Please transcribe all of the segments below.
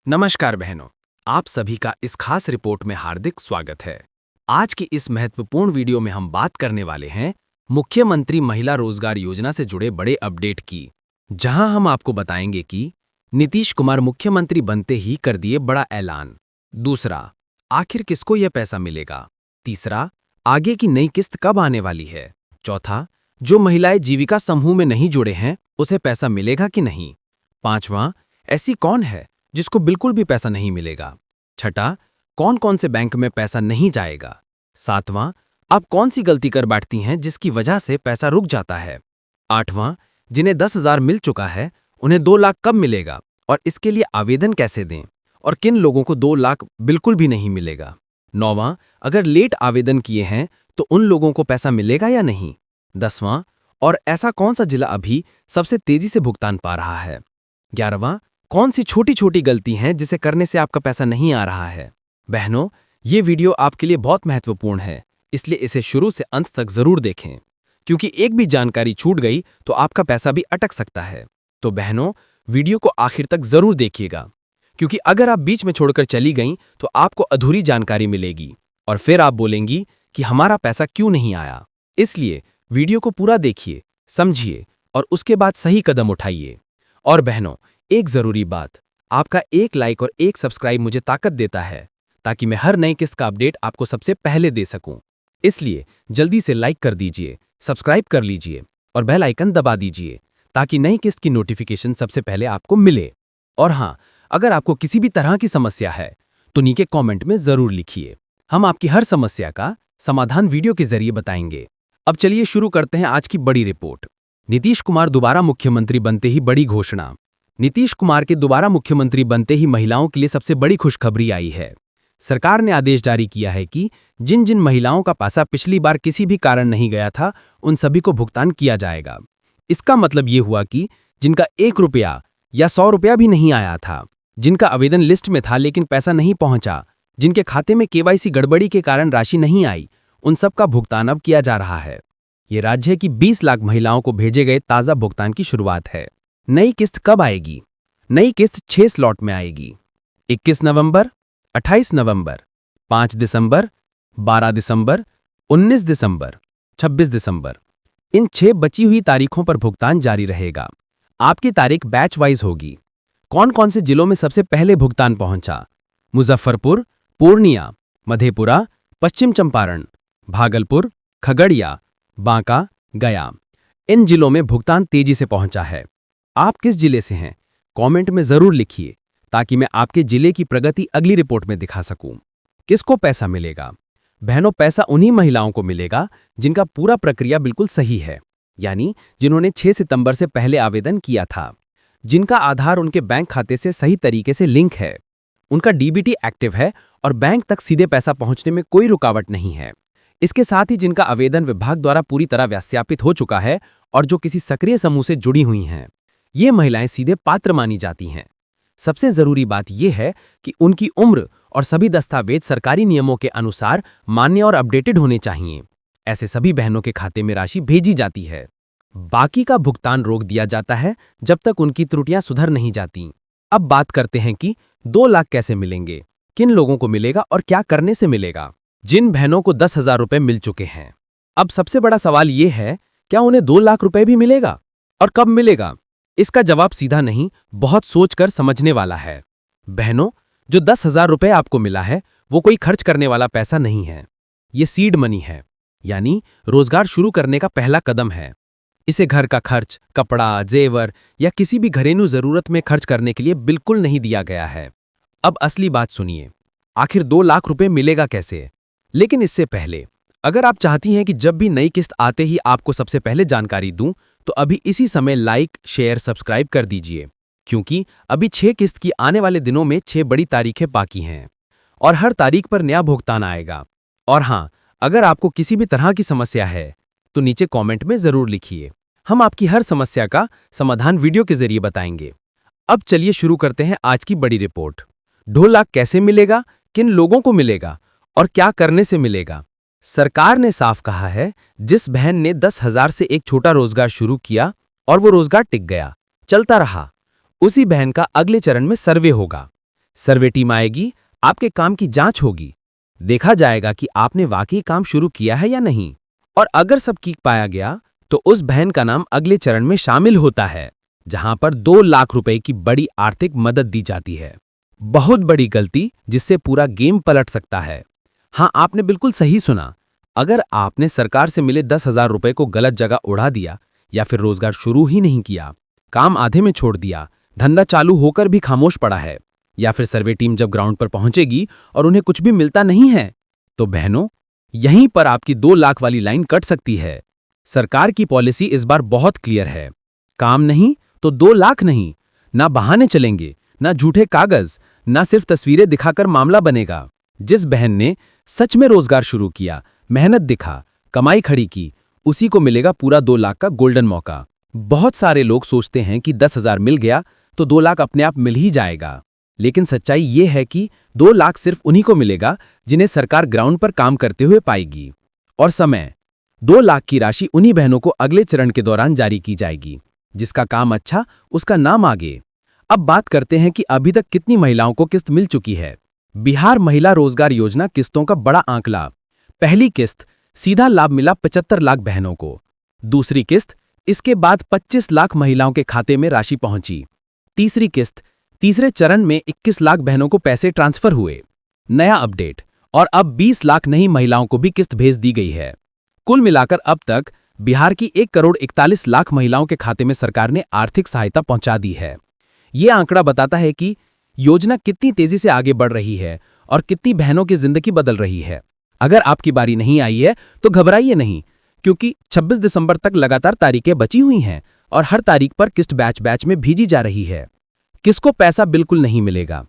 नमस्कार बहनों, आप सभी का इस खास रिपोर्ट में हार्दिक स्वागत है। आज की इस महत्वपूर्ण वीडियो में हम बात करने वाले हैं मुख्यमंत्री महिला रोजगार योजना से जुड़े बड़े अपडेट की, जहां हम आपको बताएंगे कि नीतीश कुमार मुख्यमंत्री बनते ही कर दिए बड़ा ऐलान। दूसरा, आखिर किसको यह पैसा मिलेगा। तीसरा, आगे की नई किस्त कब आने वाली है। चौथा, जो महिलाएं जीविका समूह में नहीं जुड़े हैं उसे पैसा मिलेगा कि नहीं। पांचवां, ऐसी कौन है जिसको बिल्कुल भी पैसा नहीं मिलेगा। छठा, कौन कौन से बैंक में पैसा नहीं जाएगा। सातवां, आप कौन सी गलती कर बैठती हैं जिसकी वजह से पैसा रुक जाता है। आठवां, जिन्हें 10,000 मिल चुका है उन्हें 2 लाख कब मिलेगा और इसके लिए आवेदन कैसे दें, और किन लोगों को 2 लाख बिल्कुल भी नहीं मिलेगा। नौवां, अगर लेट आवेदन किए हैं तो उन लोगों को पैसा मिलेगा या नहीं। 10वां, और ऐसा कौन सा जिला अभी सबसे तेजी से भुगतान पा रहा है। 11वां, कौन सी छोटी छोटी गलती हैं जिसे करने से आपका पैसा नहीं आ रहा है। बहनों, ये वीडियो आपके लिए बहुत महत्वपूर्ण है, इसलिए इसे शुरू से अंत तक जरूर देखें, क्योंकि एक भी जानकारी छूट गई तो आपका पैसा भी अटक सकता है। तो बहनों, वीडियो को आखिर तक जरूर देखिएगा, क्योंकि अगर आप बीच में छोड़कर चली गईं तो आपको अधूरी जानकारी मिलेगी और फिर आप बोलेंगी कि हमारा पैसा क्यों नहीं आया। इसलिए वीडियो को पूरा देखिए, समझिए और उसके बाद सही कदम उठाइए। और बहनों, एक जरूरी बात, आपका एक लाइक और एक सब्सक्राइब मुझे ताकत देता है, ताकि मैं हर नई किस्त का अपडेट आपको सबसे पहले दे सकूं। इसलिए जल्दी से लाइक कर दीजिए, सब्सक्राइब कर लीजिए और बेल आइकन दबा दीजिए, ताकि नई किस्त की नोटिफिकेशन सबसे पहले आपको मिले। और हाँ, अगर आपको किसी भी तरह की समस्या है तो नीचे कॉमेंट में जरूर लिखिए, हम आपकी हर समस्या का समाधान वीडियो के जरिए बताएंगे। अब चलिए शुरू करते हैं आज की बड़ी रिपोर्ट। नीतीश कुमार दोबारा मुख्यमंत्री बनते ही बड़ी घोषणा। नीतीश कुमार के दोबारा मुख्यमंत्री बनते ही महिलाओं के लिए सबसे बड़ी खुशखबरी आई है। सरकार ने आदेश जारी किया है कि जिन जिन महिलाओं का पैसा पिछली बार किसी भी कारण नहीं गया था उन सभी को भुगतान किया जाएगा। इसका मतलब ये हुआ कि जिनका 1 रुपया या 100 रुपया भी नहीं आया था, जिनका आवेदन लिस्ट में था लेकिन पैसा नहीं पहुंचा, जिनके खाते में केवाईसी गड़बड़ी के कारण राशि नहीं आई, उन सब का भुगतान अब किया जा रहा है। ये राज्य की 20 लाख महिलाओं को भेजे गए ताज़ा भुगतान की शुरुआत है। नई किस्त कब आएगी? नई किस्त 6 स्लॉट में आएगी। 21 नवंबर, 28 नवंबर, 5 दिसंबर, 12 दिसंबर, 19 दिसंबर, 26 दिसंबर। इन 6 बची हुई तारीखों पर भुगतान जारी रहेगा। आपकी तारीख बैच वाइज होगी। कौन कौन से जिलों में सबसे पहले भुगतान पहुंचा? मुजफ्फरपुर, पूर्णिया, मधेपुरा, पश्चिम चंपारण, भागलपुर, खगड़िया, बांका, गया। इन जिलों में भुगतान तेजी से पहुंचा है। आप किस जिले से हैं? कमेंट में जरूर लिखिए, ताकि मैं आपके जिले की प्रगति अगली रिपोर्ट में दिखा सकूं। किसको पैसा मिलेगा? बहनों, पैसा उन्हीं महिलाओं को मिलेगा जिनका पूरा प्रक्रिया बिल्कुल सही है, यानी जिन्होंने 6 सितंबर से पहले आवेदन किया था, जिनका आधार उनके बैंक खाते से सही तरीके से लिंक है, उनका डीबीटी एक्टिव है और बैंक तक सीधे पैसा पहुंचने में कोई रुकावट नहीं है। इसके साथ ही जिनका आवेदन विभाग द्वारा पूरी तरह व्यास्यापित हो चुका है और जो किसी सक्रिय समूह से जुड़ी हुई हैं, ये महिलाएं सीधे पात्र मानी जाती हैं। सबसे जरूरी बात यह है कि उनकी उम्र और सभी दस्तावेज सरकारी नियमों के अनुसार मान्य और अपडेटेड होने चाहिए। ऐसे सभी बहनों के खाते में राशि भेजी जाती है। बाकी का भुगतान रोक दिया जाता है जब तक उनकी त्रुटियां सुधर नहीं जाती। अब बात करते हैं कि 2 लाख कैसे मिलेंगे, किन लोगों को मिलेगा और क्या करने से मिलेगा। जिन बहनों को 10,000 रुपए मिल चुके हैं, अब सबसे बड़ा सवाल यह है, क्या उन्हें 2 लाख रुपए भी मिलेगा और कब मिलेगा? इसका जवाब सीधा नहीं, बहुत सोचकर समझने वाला है। बहनों, जो 10,000 रुपए आपको मिला है वो कोई खर्च करने वाला पैसा नहीं है। ये सीड मनी है, यानी रोजगार शुरू करने का पहला कदम है। इसे घर का खर्च, कपड़ा, जेवर या किसी भी घरेलू जरूरत में खर्च करने के लिए बिल्कुल नहीं दिया गया है। अब असली बात सुनिए, आखिर 2 लाख रुपए मिलेगा कैसे? लेकिन इससे पहले, अगर आप चाहती हैं कि जब भी नई किस्त आते ही आपको सबसे पहले जानकारी दूं, तो अभी इसी समय लाइक, शेयर, सब्सक्राइब कर दीजिए, क्योंकि अभी 6 किस्त की आने वाले दिनों में 6 बड़ी तारीखें बाकी हैं और हर तारीख पर नया भुगतान आएगा। और हाँ, अगर आपको किसी भी तरह की समस्या है तो नीचे कमेंट में जरूर लिखिए, हम आपकी हर समस्या का समाधान वीडियो के जरिए बताएंगे। अब चलिए शुरू करते हैं आज की बड़ी रिपोर्ट। 2 लाख कैसे मिलेगा, किन लोगों को मिलेगा और क्या करने से मिलेगा? सरकार ने साफ कहा है, जिस बहन ने 10,000 से एक छोटा रोजगार शुरू किया और वो रोजगार टिक गया, चलता रहा, उसी बहन का अगले चरण में सर्वे होगा। सर्वे टीम आएगी, आपके काम की जांच होगी, देखा जाएगा कि आपने वाकई काम शुरू किया है या नहीं, और अगर सब ठीक पाया गया तो उस बहन का नाम अगले चरण में शामिल होता है, जहां पर 2 लाख रुपए की बड़ी आर्थिक मदद दी जाती है। बहुत बड़ी गलती जिससे पूरा गेम पलट सकता है। हाँ, आपने बिल्कुल सही सुना। अगर आपने सरकार से मिले 10,000 रुपए को गलत जगह उड़ा दिया या फिर रोजगार शुरू ही नहीं किया, काम आधे में छोड़ दिया, धंधा चालू होकर भी खामोश पड़ा है, या फिर सर्वे टीम जब ग्राउंड पर पहुंचेगी और उन्हें कुछ भी मिलता नहीं है, तो बहनों, यहीं पर आपकी 2 लाख वाली लाइन कट सकती है। सरकार की पॉलिसी इस बार बहुत क्लियर है। काम नहीं तो 2 लाख नहीं। ना बहाने चलेंगे, ना झूठे कागज, ना सिर्फ तस्वीरें दिखाकर मामला बनेगा। जिस बहन ने सच में रोजगार शुरू किया, मेहनत दिखा, कमाई खड़ी की, उसी को मिलेगा पूरा 2 लाख का गोल्डन मौका। बहुत सारे लोग सोचते हैं कि 10,000 मिल गया तो 2 लाख अपने आप मिल ही जाएगा, लेकिन सच्चाई ये है कि 2 लाख सिर्फ उन्हीं को मिलेगा जिन्हें सरकार ग्राउंड पर काम करते हुए पाएगी। और समय, 2 लाख की राशि उन्हीं बहनों को अगले चरण के दौरान जारी की जाएगी, जिसका काम अच्छा, उसका नाम आगे। अब बात करते हैं कि अभी तक कितनी महिलाओं को किस्त मिल चुकी है। बिहार महिला रोजगार योजना किस्तों का बड़ा आंकड़ा। पहली किस्त सीधा लाभ मिला 75 लाख बहनों को। दूसरी किस्त, इसके बाद 25 लाख महिलाओं के खाते में राशि पहुंची। तीसरी किस्त, तीसरे चरण में 21 लाख बहनों को पैसे ट्रांसफर हुए। नया अपडेट, और अब 20 लाख नई महिलाओं को भी किस्त भेज दी गई है। कुल मिलाकर अब तक बिहार की 1 करोड़ 41 लाख महिलाओं के खाते में सरकार ने आर्थिक सहायता पहुंचा दी है। ये आंकड़ा बताता है कि योजना कितनी तेजी से आगे बढ़ रही है और कितनी बहनों की जिंदगी बदल रही है। अगर आपकी बारी नहीं आई है तो घबराइए नहीं, क्योंकि 26 दिसंबर तक लगातार तारीखें बची हुई हैं और हर तारीख पर किस्त बैच बैच में भेजी जा रही है। किसको पैसा बिल्कुल नहीं मिलेगा?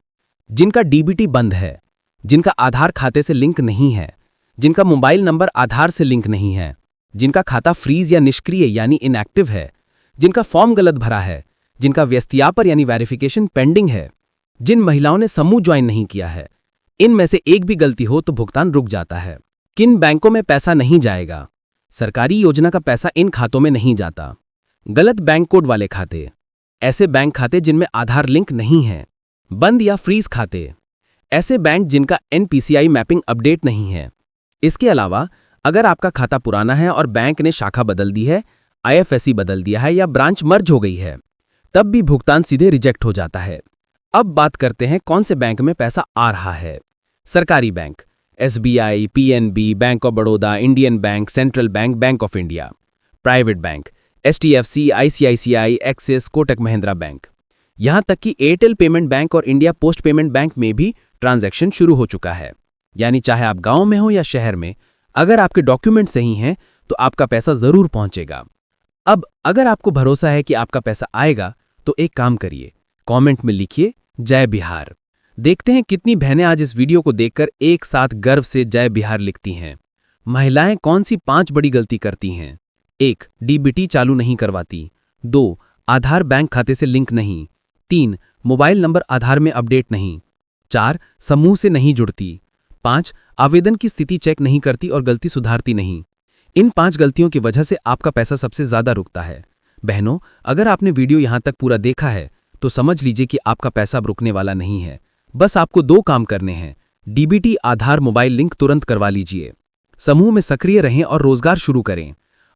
जिनका डीबीटी बंद है, जिनका आधार खाते से लिंक नहीं है, जिनका मोबाइल नंबर आधार से लिंक नहीं है, जिनका खाता फ्रीज या निष्क्रिय यानी इनएक्टिव है, जिनका फॉर्म गलत भरा है, जिनका व्यस्त्यापर यानी वेरिफिकेशन पेंडिंग है, जिन महिलाओं ने समूह ज्वाइन नहीं किया है, इनमें से एक भी गलती हो तो भुगतान रुक जाता है। किन बैंकों में पैसा नहीं जाएगा? सरकारी योजना का पैसा इन खातों में नहीं जाता। गलत बैंक कोड वाले खाते, ऐसे बैंक खाते जिनमें आधार लिंक नहीं है, बंद या फ्रीज खाते, ऐसे बैंक जिनका एनपीसीआई मैपिंग अपडेट नहीं है। इसके अलावा अगर आपका खाता पुराना है और बैंक ने शाखा बदल दी है, आईएफएससी बदल दिया है या ब्रांच मर्ज हो गई है, तब भी भुगतान सीधे रिजेक्ट हो जाता है। अब बात करते हैं कौन से बैंक में पैसा आ रहा है। सरकारी bank, SBI, PNB, bank of Baroda, Indian bank, central bank, bank of India. Private bank, HDFC, ICICI, axis, Kotak Mahindra bank. यहां तक कि एयरटेल पेमेंट बैंक और इंडिया पोस्ट पेमेंट बैंक में भी ट्रांजैक्शन शुरू हो चुका है। यानी चाहे आप गांव में हो या शहर में, अगर आपके डॉक्यूमेंट सही हैं तो आपका पैसा जरूर पहुंचेगा। अब अगर आपको भरोसा है कि आपका पैसा आएगा तो एक काम करिए, कमेंट में लिखिए जय बिहार। देखते हैं कितनी बहनें आज इस वीडियो को देखकर एक साथ गर्व से जय बिहार लिखती हैं। महिलाएं कौन सी 5 बड़ी गलती करती हैं? 1. डीबीटी चालू नहीं करवाती। 2. आधार बैंक खाते से लिंक नहीं। 3. मोबाइल नंबर आधार में अपडेट नहीं। 4. समूह से नहीं जुड़ती। 5. आवेदन की स्थिति चेक नहीं करती और गलती सुधारती नहीं। इन 5 गलतियों की वजह से आपका पैसा सबसे ज्यादा रुकता है। बहनों, अगर आपने वीडियो यहां तक पूरा देखा है तो समझ लीजिए कि आपका पैसा अब रुकने वाला नहीं है। बस आपको 2 काम करने हैं। डीबीटी आधार मोबाइल लिंक तुरंत करवा लीजिए, समूह में सक्रिय रहें और रोजगार शुरू करें।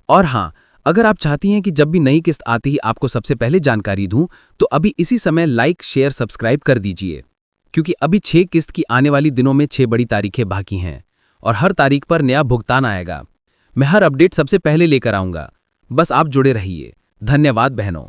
और हां, अगर आप चाहती हैं कि जब भी नई किस्त आती ही आपको सबसे पहले जानकारी दूं, तो अभी इसी समय लाइक, शेयर, सब्सक्राइब कर दीजिए, क्योंकि अभी 6 किस्त की आने वाली दिनों में 6 बड़ी तारीखें बाकी हैं और हर तारीख पर नया भुगतान आएगा। मैं हर अपडेट सबसे पहले लेकर आऊंगा। बस आप जुड़े रहिए। धन्यवाद बहनों।